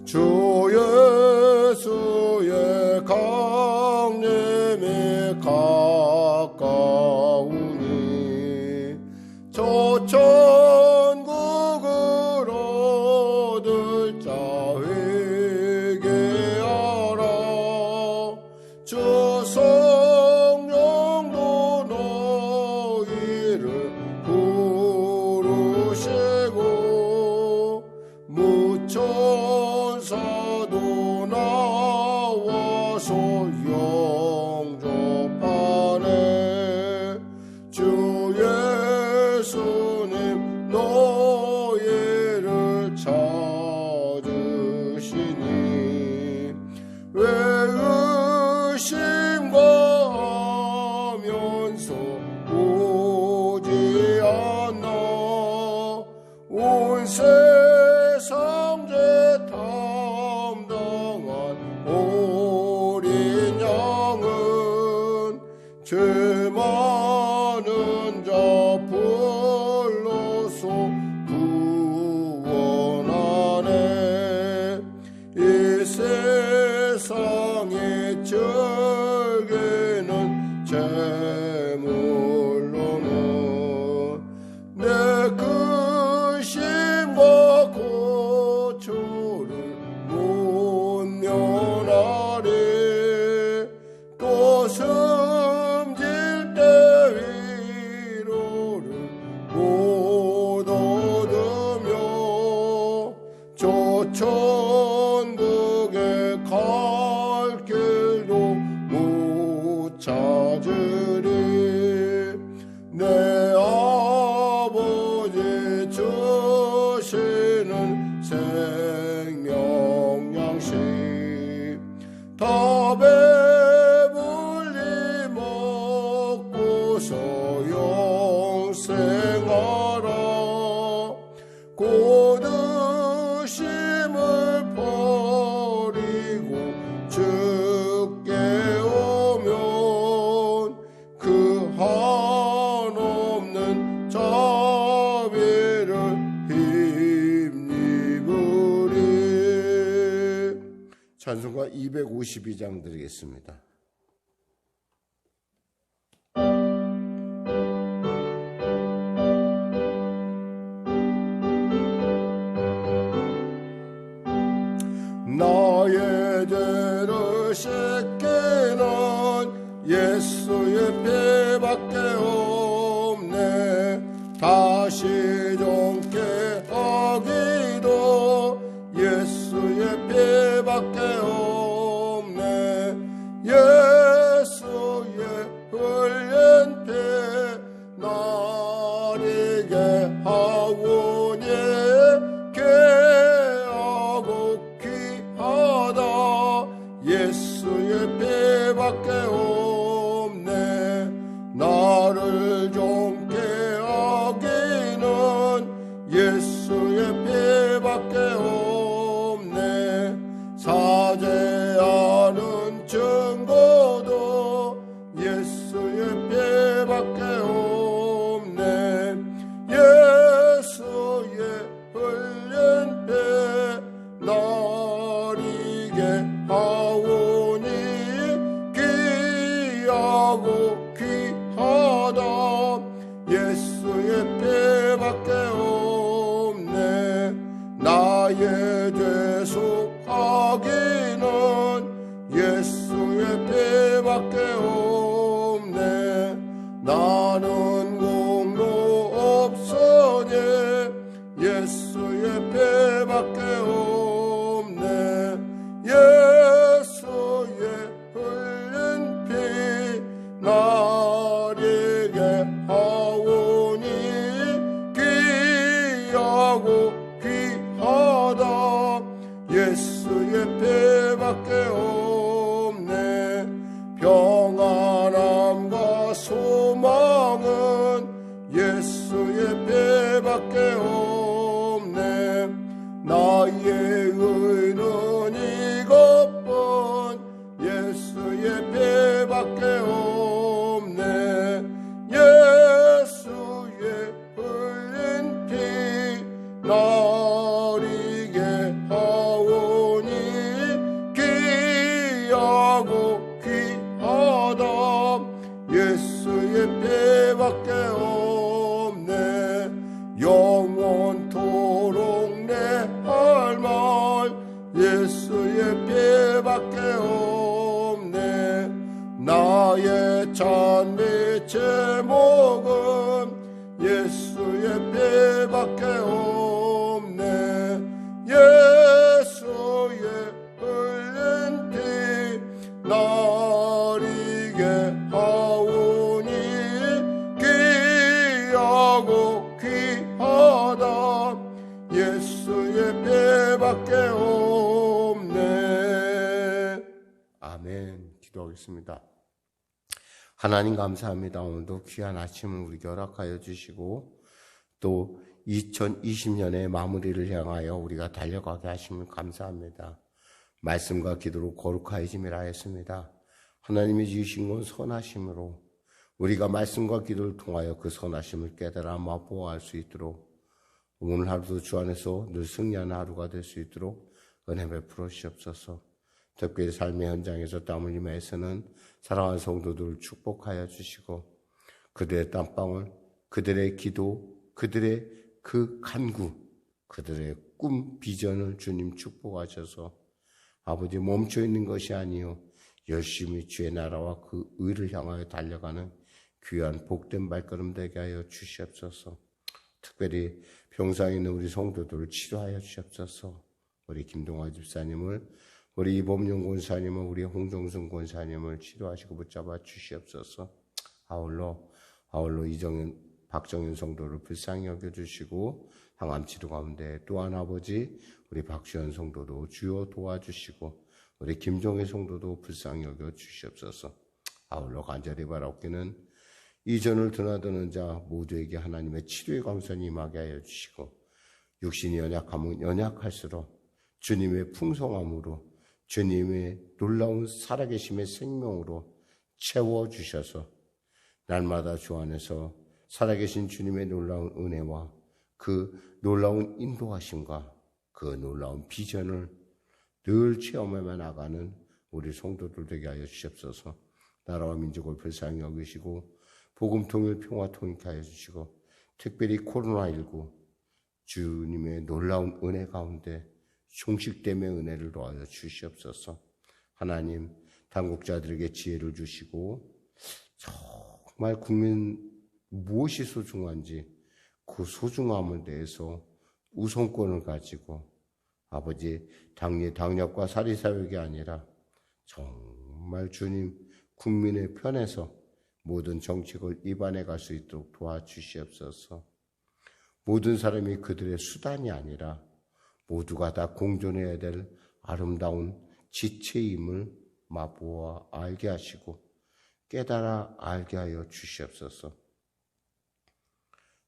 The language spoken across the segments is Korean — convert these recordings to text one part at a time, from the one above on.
주 예수의 강림이 가까우니 저 천국으로 들자 회개하라. 주 성령도 너희를 부르시고 무천사도 나와서 영접하네. 주 예수님 너희를 찾으시니 왜 의심과하면서 오지 않나. 온 세상 죄 담당한 어린 양은 죄 많은 자 불러서 구원하네. 이 세상의 즐기는 재물로는 내 근심과 고초를 못 면하리. 또 숨질 때 위로를 못 얻으며 저 천국에 갈 길도 못 찾으리. 내 아버지 주시는 생명 양식 다 배불리 먹고서 영생하라. 고드심을 버리고 주께 오면 그 한없는 자비를 힘입으리. 찬송가 252장 드리겠습니다. 나의 죄를 씻기는 예수의 피밖에 없네. 다시 정케 하기도 예수의 피밖에 없네. 예수의 흘린 피 나리게 하오니 귀하고 귀하다. 예수의 피밖에 없네. 나를 정케 하기는 예수의 피밖에 없네. 사죄하는 증거도 예수의 피밖에 없네. 예수의 흘린 피 나리게 하오니 귀하고 귀하다. 예수의 피밖에 없네. 나의 죄 속하기는 예수의 피밖에 없네. 나는 공로 없으니 예수의 피밖에 없네. 예수의 흘린 피 나리게 하오니 귀하고 귀하다. 예수의 피밖에 없네. 평안함과 소망은 예수의 피밖에 없네. 나의 의는 이것뿐 예수의 피밖에 없네. 예수의 흘린 피 나리게 하오니 예배밖에 없네. 나의 찬미 제목은 예수의 배밖에 없네. 예수의 흘린 피 날 이게 하오니 귀하고 귀하다. 예수의 배밖에 없네. 아멘. 기도하겠습니다. 하나님 감사합니다. 오늘도 귀한 아침을 우리에게 허락하여 주시고 또 2020년의 마무리를 향하여 우리가 달려가게 하심을 감사합니다. 말씀과 기도로 거룩하여짐이라 했습니다. 하나님이 주신 건 선하심으로 우리가 말씀과 기도를 통하여 그 선하심을 깨달아 맛보아할 수 있도록 오늘 하루도 주 안에서 늘 승리하는 하루가 될 수 있도록 은혜 베풀어 주시옵소서. 특별히 삶의 현장에서 땀 흘리며 애쓰는 사랑하는 성도들을 축복하여 주시고 그들의 땀방울, 그들의 기도, 그들의 그 간구, 그들의 꿈, 비전을 주님 축복하셔서 아버지 멈춰있는 것이 아니요 열심히 주의 나라와 그 의를 향하여 달려가는 귀한 복된 발걸음 되게 하여 주시옵소서. 특별히 병상에 있는 우리 성도들을 치료하여 주시옵소서. 우리 김동화 집사님을, 우리 이범용 권사님을, 우리 홍정순 권사님을 치료하시고 붙잡아 주시옵소서. 아울러 박정현 성도를 불쌍히 여겨주시고 항암 치료 가운데 또한 아버지 우리 박수현 성도도 주여 도와주시고 우리 김종혜 성도도 불쌍히 여겨주시옵소서. 아울러 간절히 바라옵기는 이전을 드나드는 자 모두에게 하나님의 치료의 광선이 임하게 하여 주시고 육신이 연약하면 연약할수록 주님의 풍성함으로 주님의 놀라운 살아계심의 생명으로 채워주셔서 날마다 주 안에서 살아계신 주님의 놀라운 은혜와 그 놀라운 인도하심과 그 놀라운 비전을 늘 체험하며 나가는 우리 성도들 되게 하여 주시옵소서. 나라와 민족을 불쌍히 여기시고 복음 통일 평화 통일케 하여 주시고 특별히 코로나19 주님의 놀라운 은혜 가운데 종식됨의 은혜를 더하여 주시옵소서. 하나님 당국자들에게 지혜를 주시고 정말 국민 무엇이 소중한지 그 소중함에 대해서 우선권을 가지고 아버지 당력과 사리사욕이 아니라 정말 주님 국민의 편에서 모든 정책을 입안해 갈 수 있도록 도와주시옵소서. 모든 사람이 그들의 수단이 아니라 모두가 다 공존해야 될 아름다운 지체임을 맛보아 알게 하시고 깨달아 알게 하여 주시옵소서.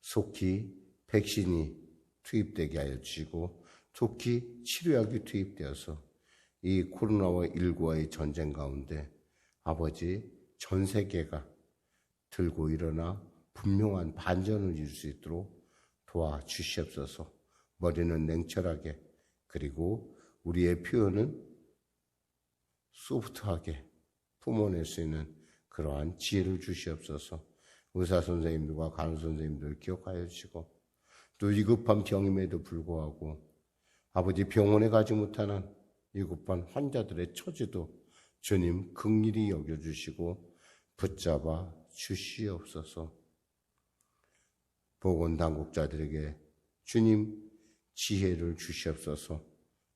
속히 백신이 투입되게 하여 주시고 속히 치료약이 투입되어서 이 코로나와 19와의 전쟁 가운데 아버지 전 세계가 들고 일어나 분명한 반전을 이룰 수 있도록 도와주시옵소서. 머리는 냉철하게 그리고 우리의 표현은 소프트하게 품어낼 수 있는 그러한 지혜를 주시옵소서. 의사 선생님들과 간호 선생님들을 기억하여 주시고 또 위급한 병임에도 불구하고 아버지 병원에 가지 못하는 위급한 환자들의 처지도 주님 긍휼히 여겨주시고 붙잡아 주시옵소서. 보건당국자들에게 주님 지혜를 주시옵소서.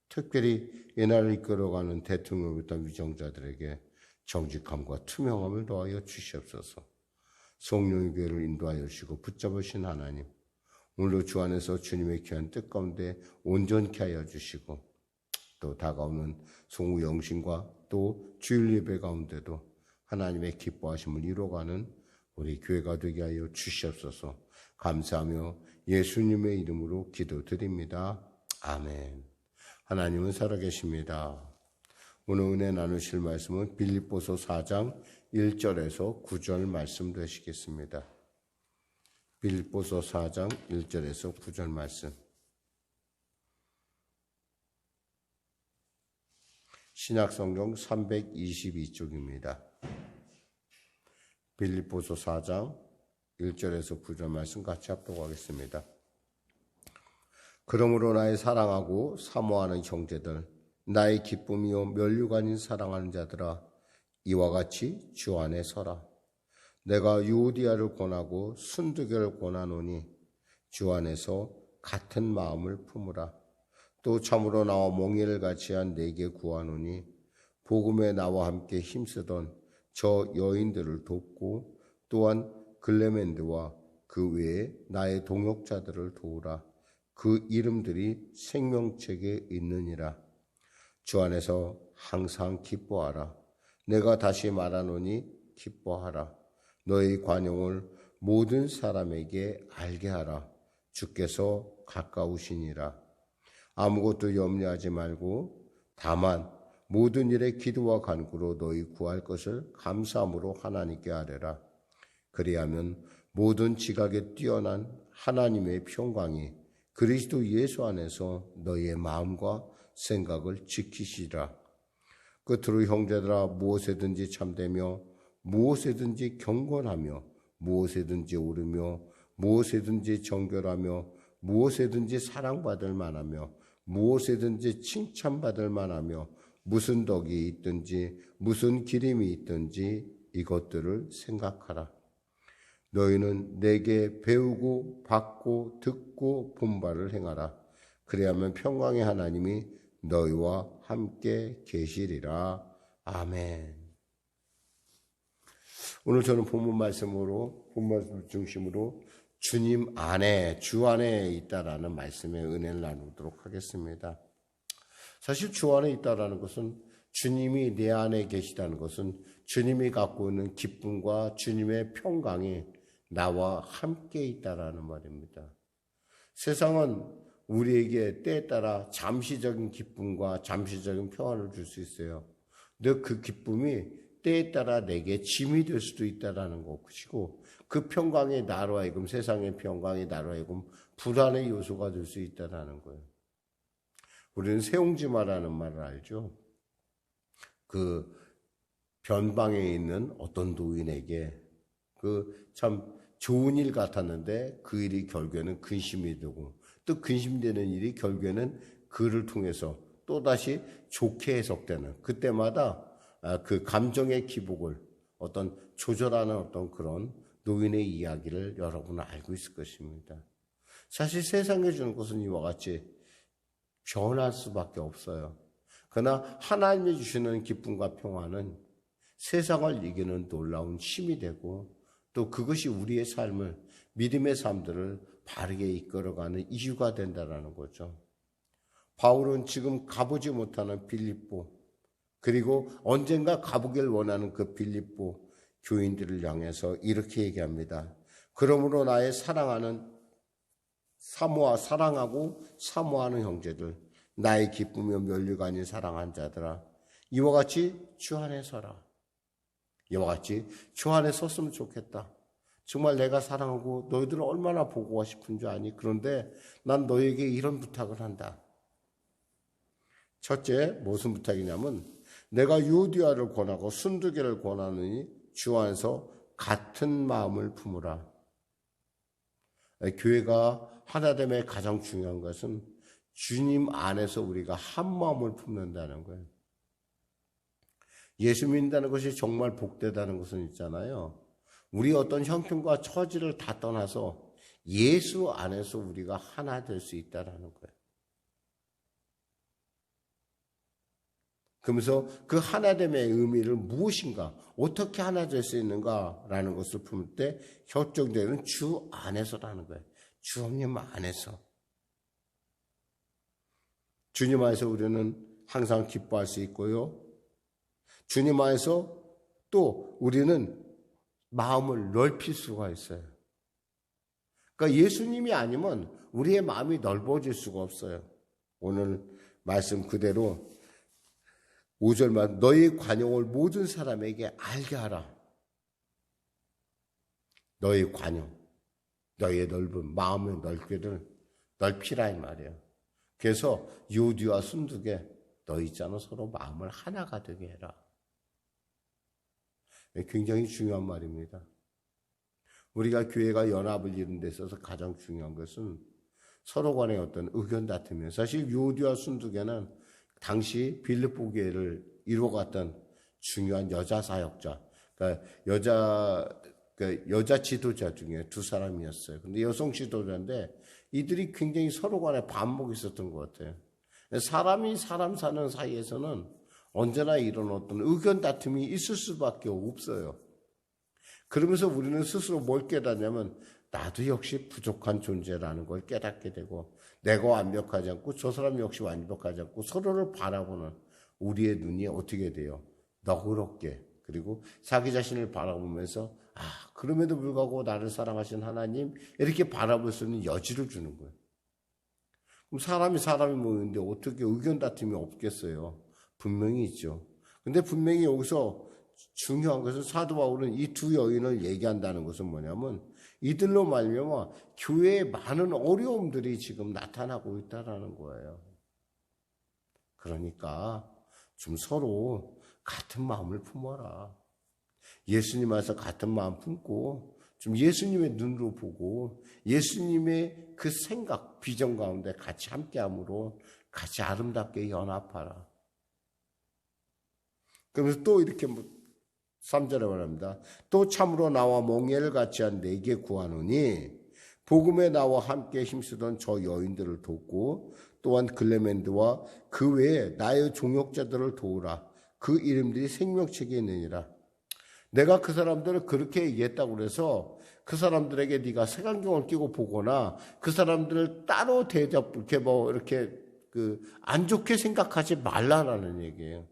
특별히 이 나라를 이끌어가는 대통령부터 위정자들에게 정직함과 투명함을 더하여 주시옵소서. 성령의 교회를 인도하여 주시고 붙잡으신 하나님, 오늘도 주 안에서 주님의 귀한 뜻 가운데 온전케 하여 주시고 또 다가오는 송후 영신과 또 주일 예배 가운데도 하나님의 기뻐하심을 이뤄가는 우리 교회가 되게 하여 주시옵소서. 감사하며 예수님의 이름으로 기도드립니다. 아멘. 하나님은 살아계십니다. 오늘 은혜 나누실 말씀은 빌립보서 4장 1절에서 9절 말씀 되시겠습니다. 빌립보서 4장 1절에서 9절 말씀. 신약성경 322쪽입니다. 빌립보서 4장 1절에서 9절 말씀 같이 합독하겠습니다. 그러므로 나의 사랑하고 사모하는 형제들, 나의 기쁨이요 면류관인 사랑하는 자들아 이와 같이 주 안에 서라. 내가 유오디아를 권하고 순두개를 권하노니 주 안에서 같은 마음을 품으라. 또 참으로 나와 몽일을 같이 한 내게 구하노니 복음에 나와 함께 힘쓰던 저 여인들을 돕고 또한 글레멘드와 그 외에 나의 동역자들을 도우라. 그 이름들이 생명책에 있느니라. 주 안에서 항상 기뻐하라. 내가 다시 말하노니 기뻐하라. 너의 관용을 모든 사람에게 알게 하라. 주께서 가까우시니라. 아무것도 염려하지 말고 다만 모든 일에 기도와 간구로 너희 구할 것을 감사함으로 하나님께 아뢰라. 그리하면 모든 지각에 뛰어난 하나님의 평강이 그리스도 예수 안에서 너희의 마음과 생각을 지키시리라. 끝으로 형제들아 무엇에든지 참되며 무엇에든지 경건하며 무엇에든지 오르며 무엇에든지 정결하며 무엇에든지 사랑받을 만하며 무엇에든지 칭찬받을 만하며 무슨 덕이 있든지 무슨 기림이 있든지 이것들을 생각하라. 너희는 내게 배우고 받고 듣고 본 바를 행하라. 그리하면 평강의 하나님이 너희와 함께 계시리라. 아멘. 오늘 저는 본문 말씀을 중심으로 주님 안에, 주 안에 있다라는 말씀의 은혜를 나누도록 하겠습니다. 사실 주 안에 있다라는 것은 주님이 내 안에 계시다는 것은 주님이 갖고 있는 기쁨과 주님의 평강이 나와 함께 있다라는 말입니다. 세상은 우리에게 때에 따라 잠시적인 기쁨과 잠시적인 평안을 줄 수 있어요. 근데 그 기쁨이 때에 따라 내게 짐이 될 수도 있다라는 것이고 그 평강이 나로 하여금 세상의 평강이 나로 하여금 불안의 요소가 될 수 있다라는 거예요. 우리는 세옹지마라는 말을 알죠. 그 변방에 있는 어떤 노인에게 그 참 좋은 일 같았는데 그 일이 결국에는 근심이 되고 또 근심되는 일이 결국에는 그를 통해서 또다시 좋게 해석되는 그때마다 그 감정의 기복을 어떤 조절하는 어떤 그런 노인의 이야기를 여러분은 알고 있을 것입니다. 사실 세상에 주는 것은 이와 같이 변할 수밖에 없어요. 그러나 하나님이 주시는 기쁨과 평화는 세상을 이기는 놀라운 힘이 되고 또 그것이 우리의 삶을 믿음의 삶들을 바르게 이끌어가는 이유가 된다는 거죠. 바울은 지금 가보지 못하는 빌립보 그리고 언젠가 가보길 원하는 그 빌립보 교인들을 향해서 이렇게 얘기합니다. 그러므로 나의 사랑하고 사모하는 형제들 나의 기쁨이며 면류가 아닌 사랑한 자들아 이와 같이 주 안에 서라. 이와 같이 주 안에 섰으면 좋겠다. 정말 내가 사랑하고 너희들을 얼마나 보고 싶은 줄 아니? 그런데 난 너에게 이런 부탁을 한다. 첫째 무슨 부탁이냐면 내가 유오디아를 권하고 순두개를 권하느니 주 안에서 같은 마음을 품으라. 교회가 하나됨의 가장 중요한 것은 주님 안에서 우리가 한 마음을 품는다는 거예요. 예수 믿는다는 것이 정말 복되다는 것은 있잖아요. 우리 어떤 형편과 처지를 다 떠나서 예수 안에서 우리가 하나 될 수 있다는 거예요. 그러면서 그 하나됨의 의미를 무엇인가, 어떻게 하나 될 수 있는가라는 것을 품을 때 결정되는 주 안에서라는 거예요. 주님 안에서. 주님 안에서 우리는 항상 기뻐할 수 있고요. 주님 안에서 또 우리는 마음을 넓힐 수가 있어요. 그러니까 예수님이 아니면 우리의 마음이 넓어질 수가 없어요. 오늘 말씀 그대로 5절만 너희 관용을 모든 사람에게 알게 하라. 너희 관용, 너희의 넓은 마음의 넓기를 넓히라 이 말이에요. 그래서 유오디아와 순두개 너희 있잖아 서로 마음을 하나가 되게 해라. 굉장히 중요한 말입니다. 우리가 교회가 연합을 이루는 데 있어서 가장 중요한 것은 서로 간의 어떤 의견 다툼이에요. 사실 유오디아와 순두개는 당시 빌립보 교회를 이루어갔던 중요한 여자 사역자, 그러니까 여자 지도자 중에 두 사람이었어요. 근데 여성 지도자인데 이들이 굉장히 서로 간에 반목이 있었던 것 같아요. 사람이 사람 사는 사이에서는 언제나 이런 어떤 의견 다툼이 있을 수밖에 없어요. 그러면서 우리는 스스로 뭘 깨닫냐면 나도 역시 부족한 존재라는 걸 깨닫게 되고 내가 완벽하지 않고 저 사람 역시 완벽하지 않고 서로를 바라보는 우리의 눈이 어떻게 돼요? 너그럽게 그리고 자기 자신을 바라보면서 그럼에도 불구하고 나를 사랑하신 하나님 이렇게 바라볼 수 있는 여지를 주는 거예요. 그럼 사람이 모이는데 어떻게 의견 다툼이 없겠어요? 분명히 있죠. 근데 분명히 여기서 중요한 것은 사도 바울은 이 두 여인을 얘기한다는 것은 뭐냐면 이들로 말미암아 교회에 많은 어려움들이 지금 나타나고 있다는 거예요. 그러니까 좀 서로 같은 마음을 품어라. 예수님 안에서 같은 마음 품고 좀 예수님의 눈으로 보고 예수님의 그 생각, 비전 가운데 같이 함께함으로 같이 아름답게 연합하라. 그러면서 또 이렇게 3절에 말합니다. 또 참으로 나와 멍에를 같이 한 내게 구하노니 복음에 나와 함께 힘쓰던 저 여인들을 돕고 또한 글레멘드와 그 외에 나의 종역자들을 도우라. 그 이름들이 생명책에 있느니라. 내가 그 사람들을 그렇게 얘기했다고 그래서 그 사람들에게 네가 색안경을 끼고 보거나 그 사람들을 따로 대접 이렇게 안 좋게 생각하지 말라라는 얘기예요.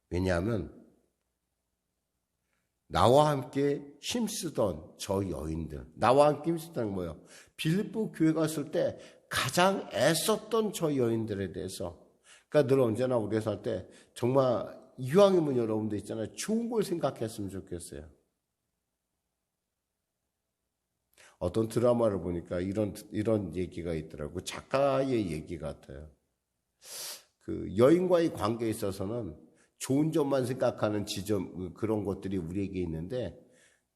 왜냐하면 나와 함께 힘쓰던 저 여인들, 나와 함께 힘쓰던 뭐예요? 빌립보 교회 갔을 때 가장 애썼던 저 여인들에 대해서, 그러니까 늘 언제나 우리가 살 때 정말 이왕이면 여러분들 있잖아요, 좋은 걸 생각했으면 좋겠어요. 어떤 드라마를 보니까 이런 얘기가 있더라고요. 작가의 얘기 같아요. 그 여인과의 관계에 있어서는 좋은 점만 생각하는 지점, 그런 것들이 우리에게 있는데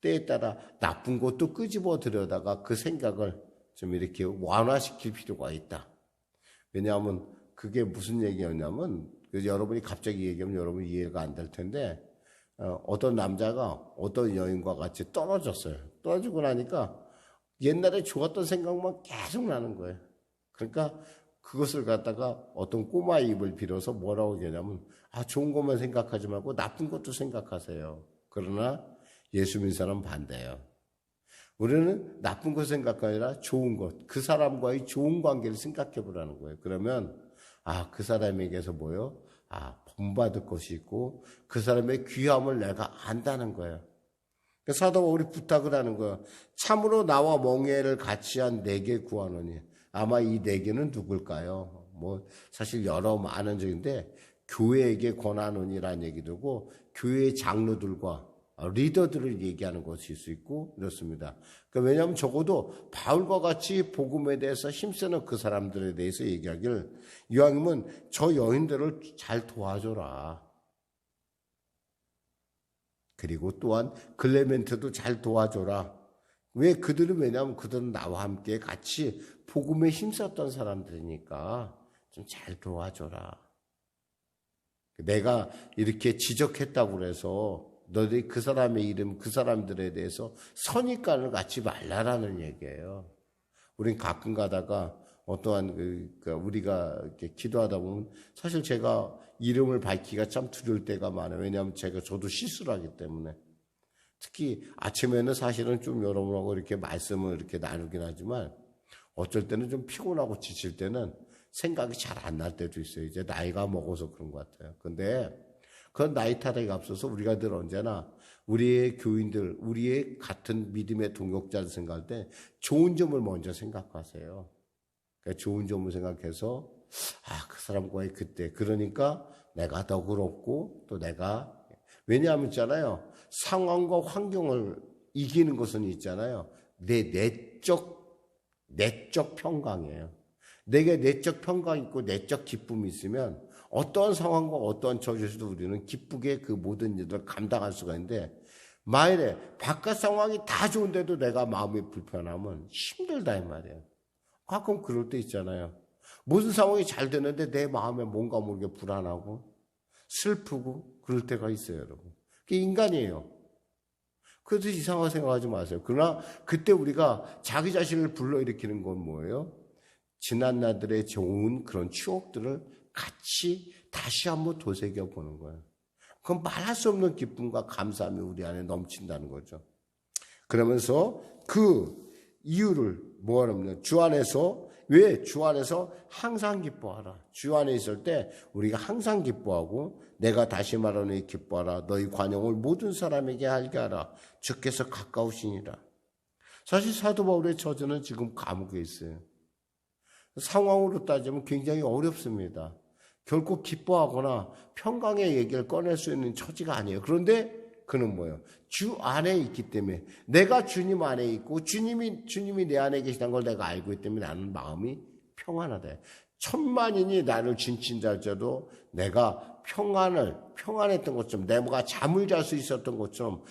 때에 따라 나쁜 것도 끄집어 들여다가 그 생각을 좀 이렇게 완화시킬 필요가 있다. 왜냐하면 그게 무슨 얘기였냐면 여러분이 갑자기 얘기하면 여러분 이해가 안 될 텐데 어떤 남자가 어떤 여인과 같이 떨어졌어요. 떨어지고 나니까 옛날에 좋았던 생각만 계속 나는 거예요. 그러니까 그것을 갖다가 어떤 꼬마 입을 빌어서 뭐라고 얘기하냐면 좋은 것만 생각하지 말고 나쁜 것도 생각하세요. 그러나 예수 믿는 사람은 반대예요. 우리는 나쁜 것 생각이 아니라 좋은 것, 그 사람과의 좋은 관계를 생각해 보라는 거예요. 그러면 그 사람에게서 뭐요? 본받을 것이 있고 그 사람의 귀함을 내가 안다는 거예요. 사도 바울이 부탁을 하는 거예요. 참으로 나와 멍에를 같이 한 내게 구하노니. 아마 이 내게는 누굴까요? 사실 여러 많은 적인데 교회에게 권하노니라는 얘기도고 교회의 장로들과 리더들을 얘기하는 것일 수 있고 이렇습니다. 왜냐하면 적어도 바울과 같이 복음에 대해서 힘쓰는 그 사람들에 대해서 얘기하기를 이왕이면 저 여인들을 잘 도와줘라. 그리고 또한 글레멘트도 잘 도와줘라. 왜냐하면 그들은 나와 함께 같이 복음에 힘썼던 사람들이니까 좀 잘 도와줘라. 내가 이렇게 지적했다고 해서 너희들이 그 사람의 이름, 그 사람들에 대해서 선입관을 갖지 말라라는 얘기예요. 우린 가끔 가다가 어떠한 우리가 이렇게 기도하다 보면 사실 제가 이름을 밝히기가 참 두려울 때가 많아요. 왜냐하면 저도 실수를 하기 때문에. 특히 아침에는 사실은 좀 여러분하고 이렇게 말씀을 이렇게 나누긴 하지만 어쩔 때는 좀 피곤하고 지칠 때는 생각이 잘 안 날 때도 있어요. 이제 나이가 먹어서 그런 것 같아요. 근데 그건 나이 탓에 앞서서 우리가 늘 언제나 우리의 교인들, 우리의 같은 믿음의 동역자를 생각할 때 좋은 점을 먼저 생각하세요. 그러니까 좋은 점을 생각해서 그 사람과의 그때 그러니까 내가 너그럽고 또 내가 왜냐하면 있잖아요. 상황과 환경을 이기는 것은 있잖아요. 내 내적 평강이에요. 내게 내적 평강 있고 내적 기쁨이 있으면 어떠한 상황과 어떠한 처지에서도 우리는 기쁘게 그 모든 일들을 감당할 수가 있는데 만일에 바깥 상황이 다 좋은데도 내가 마음이 불편하면 힘들다 이 말이에요. 가끔 그럴 때 있잖아요. 모든 상황이 잘 되는데 내 마음에 뭔가 모르게 불안하고 슬프고 그럴 때가 있어요, 여러분. 그게 인간이에요. 그래서 이상하게 생각하지 마세요. 그러나 그때 우리가 자기 자신을 불러일으키는 건 뭐예요? 지난 날들의 좋은 그런 추억들을 같이 다시 한번 되새겨 보는 거예요. 그건 말할 수 없는 기쁨과 감사함이 우리 안에 넘친다는 거죠. 그러면서 그 이유를 뭐하냐면 주 안에서, 왜 주 안에서 항상 기뻐하라. 주 안에 있을 때 우리가 항상 기뻐하고, 내가 다시 말하노니 기뻐하라. 너희 관용을 모든 사람에게 알게 하라. 주께서 가까우시니라. 사실 사도 바울의 처지는 지금 감옥에 있어요. 상황으로 따지면 굉장히 어렵습니다. 결코 기뻐하거나 평강의 얘기를 꺼낼 수 있는 처지가 아니에요. 그런데 그는 뭐예요? 주 안에 있기 때문에, 내가 주님 안에 있고 주님이 내 안에 계시다는 걸 내가 알고 있기 때문에 나는 마음이 평안하다. 천만인이 나를 진친다 할지라도 내가 평안했던 것처럼, 내가 잠을 잘 수 있었던 것처럼,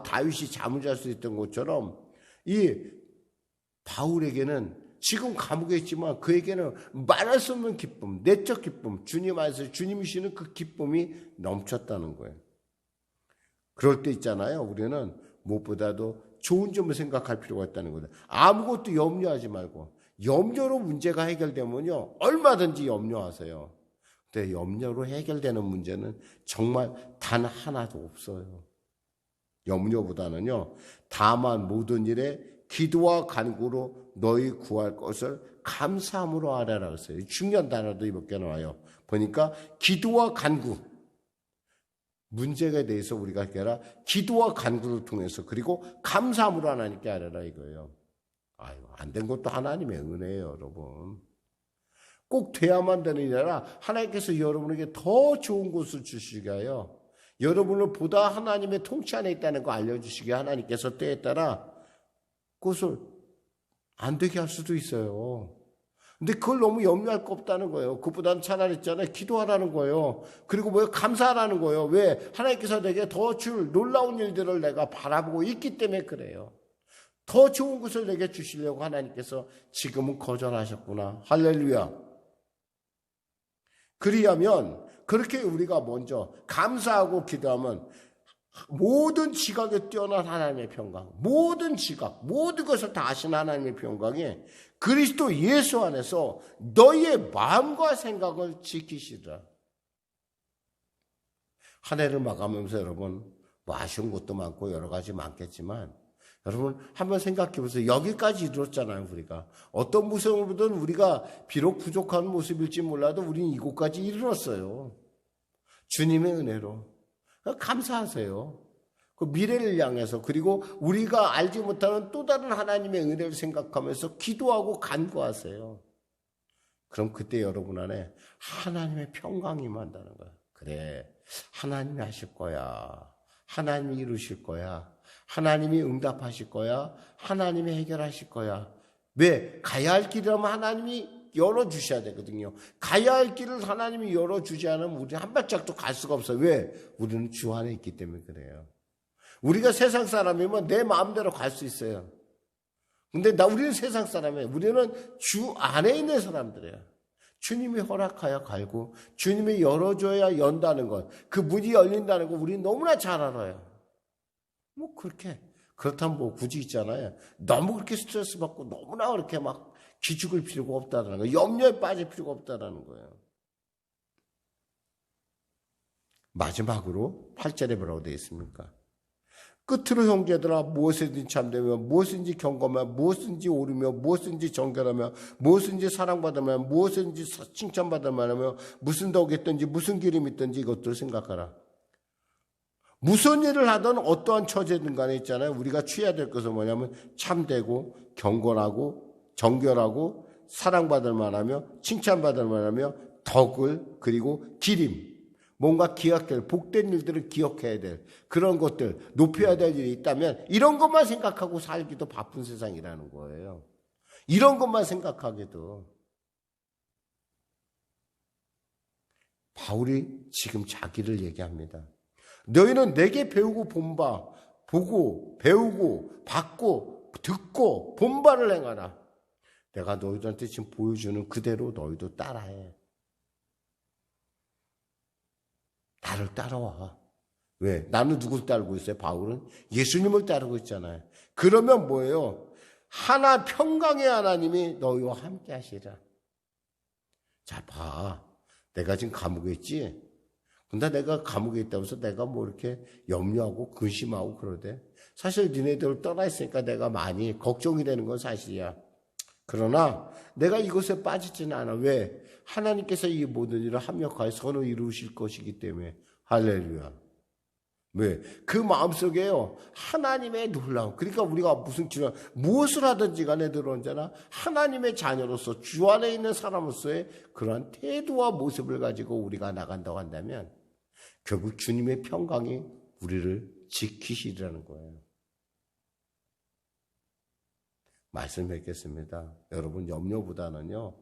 다윗이 잠을 잘 수 있던 것처럼, 이 바울에게는 지금 감옥에 있지만 그에게는 말할 수 없는 기쁨, 내적 기쁨, 주님 안에서 주님이 주시는 그 기쁨이 넘쳤다는 거예요. 그럴 때 있잖아요. 우리는 무엇보다도 좋은 점을 생각할 필요가 있다는 거죠. 아무것도 염려하지 말고, 염려로 문제가 해결되면요, 얼마든지 염려하세요. 근데 염려로 해결되는 문제는 정말 단 하나도 없어요. 염려보다는요, 다만 모든 일에 기도와 간구로 너희 구할 것을 감사함으로 하라라고 했어요. 중요한 단어도 이렇게 나와요. 보니까 기도와 간구, 문제에 대해서 우리가 해결하라. 기도와 간구를 통해서, 그리고 감사함으로 하나님께 하라라 이거예요. 아유, 안 된 것도 하나님의 은혜예요, 여러분. 꼭 돼야만 되는 일이 아니라 하나님께서 여러분에게 더 좋은 것을 주시게 하여 여러분을 보다 하나님의 통치 안에 있다는 거 알려주시게 하나님께서 때에 따라 그것을 안 되게 할 수도 있어요. 근데 그걸 너무 염려할 거 없다는 거예요. 그보다는 차라리 있잖아요, 기도하라는 거예요. 그리고 뭐예요? 감사하라는 거예요. 왜? 하나님께서 내게 더 줄 놀라운 일들을 내가 바라보고 있기 때문에 그래요. 더 좋은 것을 내게 주시려고 하나님께서 지금은 거절하셨구나. 할렐루야. 그리하면 그렇게 우리가 먼저 감사하고 기도하면 모든 지각에 뛰어난 하나님의 평강, 모든 지각, 모든 것을 다 아신 하나님의 평강에 그리스도 예수 안에서 너희의 마음과 생각을 지키시라. 한 해를 마감하면서 여러분, 뭐 아쉬운 것도 많고 여러 가지 많겠지만, 여러분 한번 생각해 보세요. 여기까지 이뤘잖아요. 우리가 어떤 모습으로든 우리가 비록 부족한 모습일지 몰라도 우리는 이곳까지 이르렀어요. 주님의 은혜로. 감사하세요. 그 미래를 향해서, 그리고 우리가 알지 못하는 또 다른 하나님의 은혜를 생각하면서 기도하고 간구하세요. 그럼 그때 여러분 안에 하나님의 평강이 임한다는 거야. 그래, 하나님이 하실 거야. 하나님이 이루실 거야. 하나님이 응답하실 거야. 하나님이 해결하실 거야. 왜? 가야 할 길이라면 하나님이 열어주셔야 되거든요. 가야 할 길을 하나님이 열어주지 않으면 우리 한 발짝도 갈 수가 없어요. 왜? 우리는 주 안에 있기 때문에 그래요. 우리가 세상 사람이면 내 마음대로 갈 수 있어요. 근데 우리는 세상 사람이에요. 우리는 주 안에 있는 사람들이에요. 주님이 허락하여 갈고 주님이 열어줘야 연다는 것, 그 문이 열린다는 거 우리는 너무나 잘 알아요. 뭐 그렇다면 뭐 굳이 있잖아요. 너무 그렇게 스트레스 받고 너무나 그렇게 막 기죽을 필요가 없다는 거예요. 염려에 빠질 필요가 없다는 거예요. 마지막으로 8절에 뭐라고 되어 있습니까? 끝으로 형제들아, 무엇이든지 참되며 무엇인지 경건하며 무엇인지 오르며 무엇인지 정결하며 무엇인지 사랑받으며 무엇인지 칭찬받을 만하며 무슨 덕이 있든지 무슨 기름이 있든지 이것들을 생각하라. 무슨 일을 하든 어떠한 처제든 간에 있잖아요. 우리가 취해야 될 것은 뭐냐면 참되고 경건하고 정결하고 사랑받을 만하며 칭찬받을 만하며 덕을, 그리고 기림, 뭔가 기억될 복된 일들을 기억해야 될 그런 것들, 높여야 될 일이 있다면 이런 것만 생각하고 살기도 바쁜 세상이라는 거예요. 이런 것만 생각하기도. 바울이 지금 자기를 얘기합니다. 너희는 내게 배우고 본바, 보고 배우고 받고 듣고 본바를 행하라. 내가 너희들한테 지금 보여주는 그대로 너희도 따라해. 나를 따라와. 왜? 나는 누굴 따르고 있어요? 바울은 예수님을 따르고 있잖아요. 그러면 뭐예요? 평강의 하나님이 너희와 함께 하시라. 자, 봐. 내가 지금 감옥에 있지? 근데 내가 감옥에 있다면서 내가 뭐 이렇게 염려하고 근심하고 그러대. 사실 니네들 떠나 있으니까 내가 많이 걱정이 되는 건 사실이야. 그러나 내가 이것에 빠지지는 않아. 왜? 하나님께서 이 모든 일을 합력하여 선을 이루실 것이기 때문에. 할렐루야. 왜? 그 마음속에요. 하나님의 놀라움. 그러니까 우리가 무엇을 하든지 간에 들어온잖아. 하나님의 자녀로서 주 안에 있는 사람으로서의 그러한 태도와 모습을 가지고 우리가 나간다고 한다면 결국 주님의 평강이 우리를 지키시리라는 거예요. 말씀 뵙겠습니다. 여러분 염려보다는요.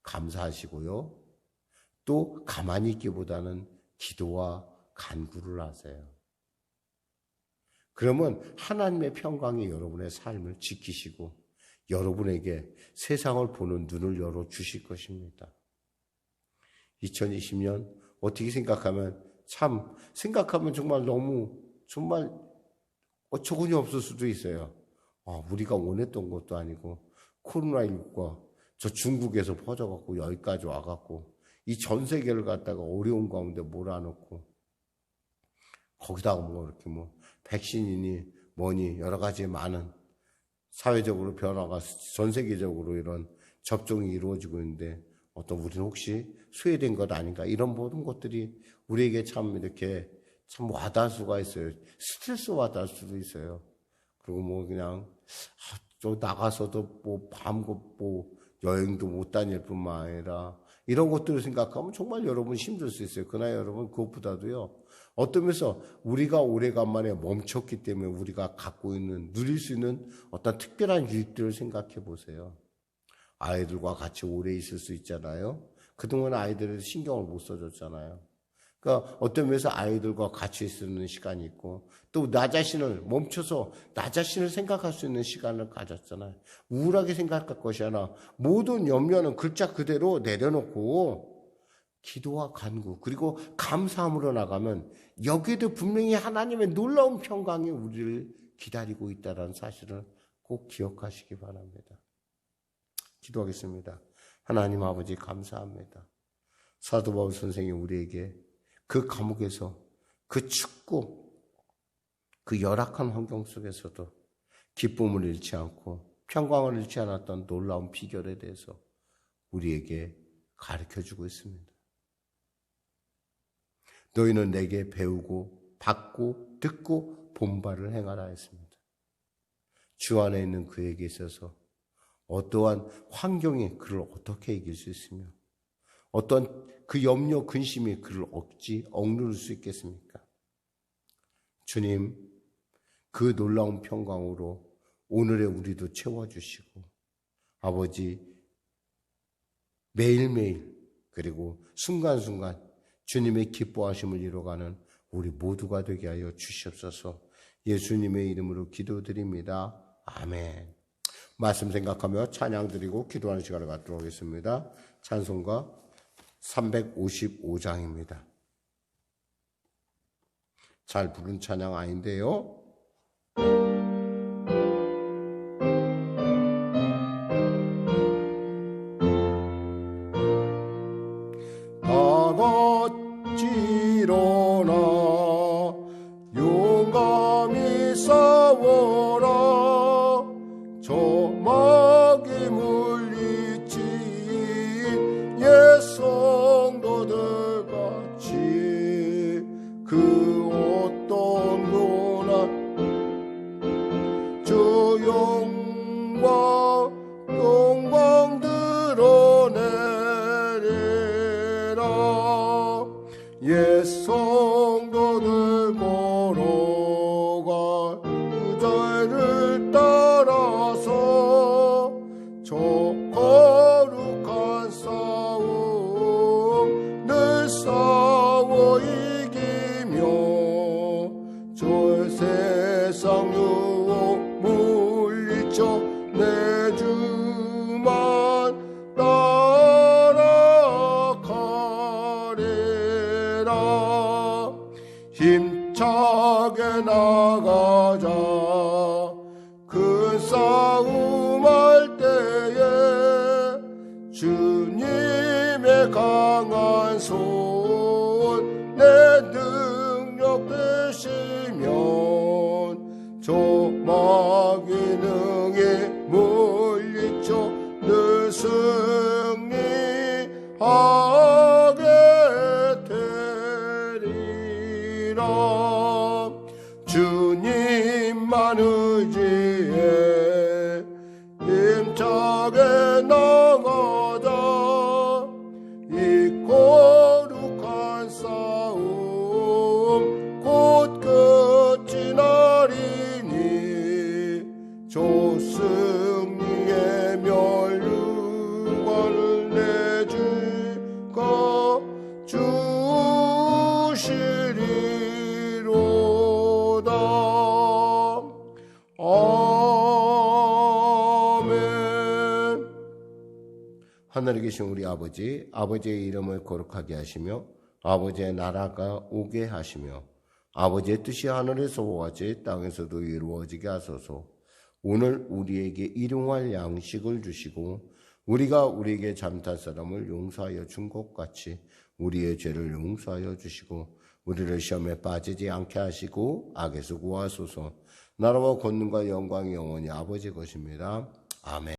감사하시고요. 또 가만히 있기보다는 기도와 간구를 하세요. 그러면 하나님의 평강이 여러분의 삶을 지키시고 여러분에게 세상을 보는 눈을 열어주실 것입니다. 2020년 어떻게 생각하면 생각하면 정말 어처구니 없을 수도 있어요. 우리가 원했던 것도 아니고 코로나19가 저 중국에서 퍼져갖고 여기까지 와갖고 이 전 세계를 갖다가 어려운 가운데 몰아넣고 거기다가 이렇게 백신이니 뭐니 여러 가지 많은 사회적으로 변화가 전 세계적으로 이런 접종이 이루어지고 있는데 우리는 혹시 소외된 것 아닌가 이런 모든 것들이 우리에게 참 와닿을 수가 있어요. 스트레스 와닿을 수도 있어요. 그리고 그냥 저 나가서도 여행도 못 다닐 뿐만 아니라 이런 것들을 생각하면 정말 여러분 힘들 수 있어요. 그러나 여러분 그것보다도요. 어떤 면에서 우리가 오래간만에 멈췄기 때문에 우리가 누릴 수 있는 어떤 특별한 일들을 생각해 보세요. 아이들과 같이 오래 있을 수 있잖아요. 그동안 아이들을 신경을 못 써줬잖아요. 그러니까 어떤 면에서 아이들과 같이 있는 시간이 있고 또 나 자신을 멈춰서 나 자신을 생각할 수 있는 시간을 가졌잖아요. 우울하게 생각할 것이 아니라 모든 염려는 글자 그대로 내려놓고 기도와 간구 그리고 감사함으로 나가면 여기에도 분명히 하나님의 놀라운 평강이 우리를 기다리고 있다는 사실을 꼭 기억하시기 바랍니다. 기도하겠습니다. 하나님 아버지 감사합니다. 사도 바울 선생이 우리에게 그 감옥에서 그 춥고 그 열악한 환경 속에서도 기쁨을 잃지 않고 평강을 잃지 않았던 놀라운 비결에 대해서 우리에게 가르쳐주고 있습니다. 너희는 내게 배우고 받고 듣고 본바를 행하라 했습니다. 주 안에 있는 그에게 있어서 어떠한 환경이 그를 어떻게 이길 수 있으며 어떤 그 염려 근심이 그를 억누를 수 있겠습니까? 주님, 그 놀라운 평강으로 오늘의 우리도 채워주시고 아버지 매일매일 그리고 순간순간 주님의 기뻐하심을 이뤄가는 우리 모두가 되게 하여 주시옵소서. 예수님의 이름으로 기도드립니다. 아멘. 말씀 생각하며 찬양 드리고 기도하는 시간을 갖도록 하겠습니다. 찬송가 355장입니다. 잘 부른 찬양 아닌데요. 나같지로나 용감히 싸워라 조막이 물리친 옛 성도들 같이 그 어떤 고난 주 영광 드러내리라 나가자. 큰 싸움할 때에 주님의 강한 손 내 능력 되시면 저 마귀능에 물리쳐 늘 승리하게 되리라. 주님만 의지해 힘차게 나가자. 이 거룩한 싸움 곧 끝이 나리니 저 승리의 멸류관을 내 주가 주시리로다. 아멘. 하늘에 계신 우리 아버지, 아버지의 이름을 거룩하게 하시며 아버지의 나라가 오게 하시며 아버지의 뜻이 하늘에서와 같이 땅에서도 이루어지게 하소서. 오늘 우리에게 일용할 양식을 주시고 우리가 우리에게 잘못한 사람을 용서하여 준 것 같이 우리의 죄를 용서하여 주시고 우리를 시험에 빠지지 않게 하시고 악에서 구하소서. 나라와 권능과 영광이 영원히 아버지 것입니다. 아멘.